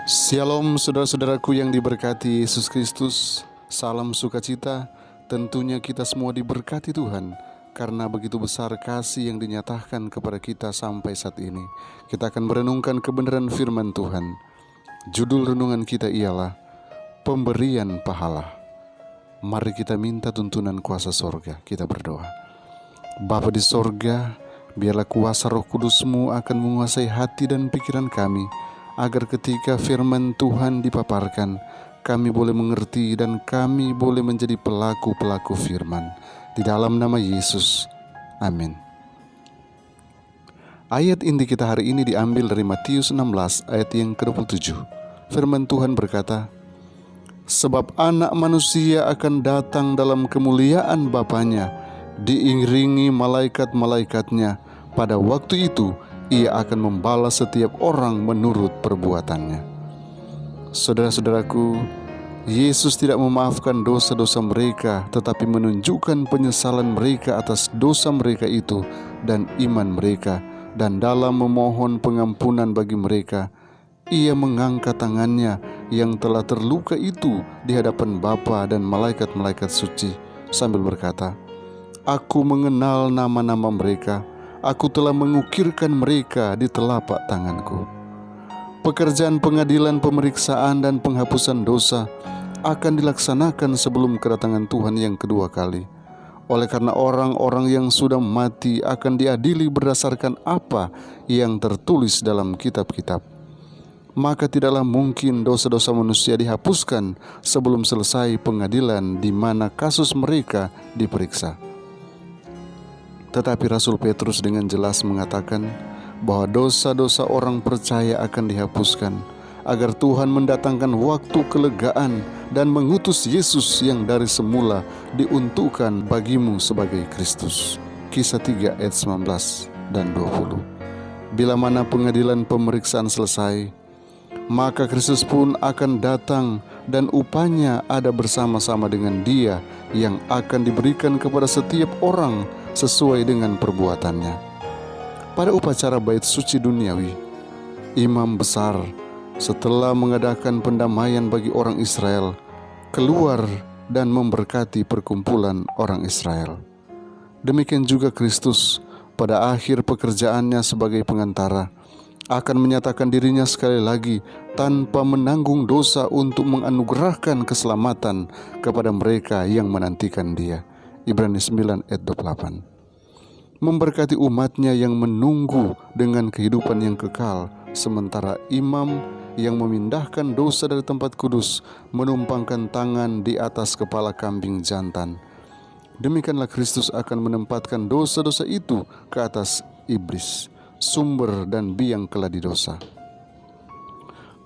Shalom saudara-saudaraku yang diberkati Yesus Kristus. Salam sukacita. Tentunya kita semua diberkati Tuhan, karena begitu besar kasih yang dinyatakan kepada kita sampai saat ini. Kita akan merenungkan kebenaran firman Tuhan. Judul renungan kita ialah Pemberian Pahala. Mari kita minta tuntunan kuasa sorga. Kita berdoa. Bapa di sorga, biarlah kuasa Roh Kudus-Mu akan menguasai hati dan pikiran kami, agar ketika firman Tuhan dipaparkan, kami boleh mengerti dan kami boleh menjadi pelaku-pelaku firman. Di dalam nama Yesus, amin. Ayat inti kita hari ini diambil dari Matius 16 ayat yang ke-27. Firman Tuhan berkata, "Sebab anak manusia akan datang dalam kemuliaan Bapanya, diiringi malaikat-malaikatnya. Pada waktu itu, Ia akan membalas setiap orang menurut perbuatannya." Saudara-saudaraku, Yesus tidak memaafkan dosa-dosa mereka, tetapi menunjukkan penyesalan mereka atas dosa mereka itu dan iman mereka. Dan dalam memohon pengampunan bagi mereka, Ia mengangkat tangannya yang telah terluka itu di hadapan Bapa dan malaikat-malaikat suci, sambil berkata, "Aku mengenal nama-nama mereka. Aku telah mengukirkan mereka di telapak tanganku." Pekerjaan pengadilan, pemeriksaan, dan penghapusan dosa akan dilaksanakan sebelum kedatangan Tuhan yang kedua kali. Oleh karena orang-orang yang sudah mati akan diadili berdasarkan apa yang tertulis dalam kitab-kitab, maka tidaklah mungkin dosa-dosa manusia dihapuskan sebelum selesai pengadilan di mana kasus mereka diperiksa. Tetapi Rasul Petrus dengan jelas mengatakan bahwa dosa-dosa orang percaya akan dihapuskan, agar Tuhan mendatangkan waktu kelegaan dan mengutus Yesus yang dari semula diuntukkan bagimu sebagai Kristus. Kisah 3 ayat 19 dan 20. Bila mana pengadilan pemeriksaan selesai, maka Kristus pun akan datang dan upahnya ada bersama-sama dengan Dia yang akan diberikan kepada setiap orang sesuai dengan perbuatannya. Pada upacara bait suci duniawi, imam besar setelah mengadakan pendamaian bagi orang Israel, keluar dan memberkati perkumpulan orang Israel. Demikian juga Kristus pada akhir pekerjaannya sebagai pengantara akan menyatakan dirinya sekali lagi tanpa menanggung dosa untuk menganugerahkan keselamatan kepada mereka yang menantikan Dia. Ibrani 9 ayat 28. Memberkati umatnya yang menunggu dengan kehidupan yang kekal, sementara imam yang memindahkan dosa dari tempat kudus menumpangkan tangan di atas kepala kambing jantan. Demikianlah Kristus akan menempatkan dosa-dosa itu ke atas iblis, sumber dan biang keladi dosa.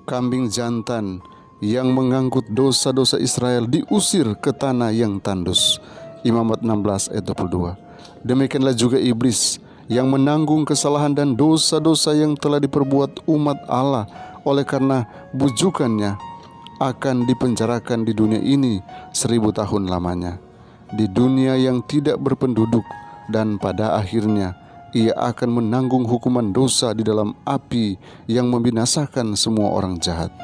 Kambing jantan yang mengangkut dosa-dosa Israel diusir ke tanah yang tandus. Imamat 16 ayat 22. Demikianlah juga iblis yang menanggung kesalahan dan dosa-dosa yang telah diperbuat umat Allah, oleh karena bujukannya akan dipenjarakan di dunia ini 1000 tahun lamanya, di dunia yang tidak berpenduduk, dan pada akhirnya Ia akan menanggung hukuman dosa di dalam api yang membinasakan semua orang jahat.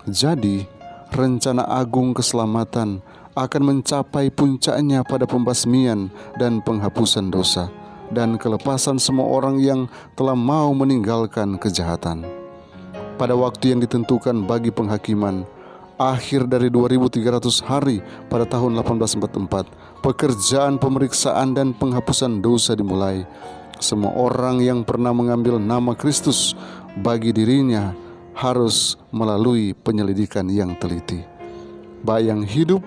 Jadi, rencana agung keselamatan akan mencapai puncaknya pada pembasmian dan penghapusan dosa dan kelepasan semua orang yang telah mau meninggalkan kejahatan. Pada waktu yang ditentukan bagi penghakiman, akhir dari 2300 hari pada tahun 1844, pekerjaan pemeriksaan dan penghapusan dosa dimulai. Semua orang yang pernah mengambil nama Kristus bagi dirinya harus melalui penyelidikan yang teliti. Baik yang hidup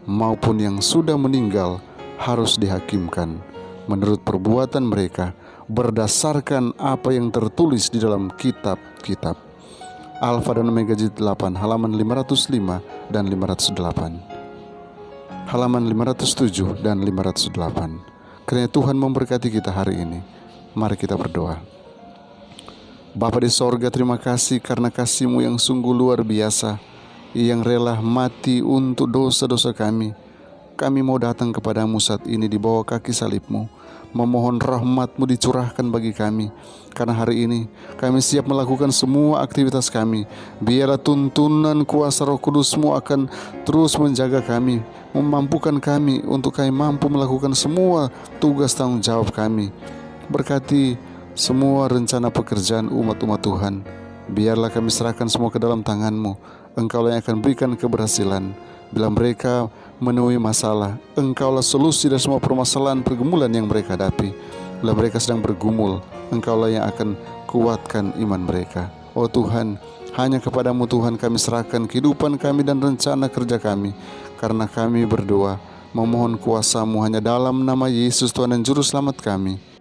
maupun yang sudah meninggal harus dihakimkan menurut perbuatan mereka berdasarkan apa yang tertulis di dalam kitab-kitab. Alfa dan Omega jilid 8 halaman 505 dan 508, halaman 507 dan 508. Kiranya Tuhan memberkati kita hari ini. Mari kita berdoa. Bapa di sorga, terima kasih karena kasih-Mu yang sungguh luar biasa, yang rela mati untuk dosa-dosa kami. Kami mau datang kepadamu saat ini di bawah kaki salib-Mu, memohon rahmat-Mu dicurahkan bagi kami. Karena hari ini kami siap melakukan semua aktivitas kami. Biarlah tuntunan kuasa Roh Kudus-Mu akan terus menjaga kami, memampukan kami untuk kami mampu melakukan semua tugas tanggung jawab kami. Berkati semua rencana pekerjaan umat-umat Tuhan. Biarlah kami serahkan semua ke dalam tangan-Mu. Engkaulah yang akan berikan keberhasilan. Bila mereka menemui masalah, Engkaulah solusi dari semua permasalahan pergumulan yang mereka hadapi. Bila mereka sedang bergumul, Engkaulah yang akan kuatkan iman mereka. Oh Tuhan, hanya kepadamu Tuhan kami serahkan kehidupan kami dan rencana kerja kami. Karena kami berdoa, memohon kuasa-Mu hanya dalam nama Yesus Tuhan dan Juru Selamat kami.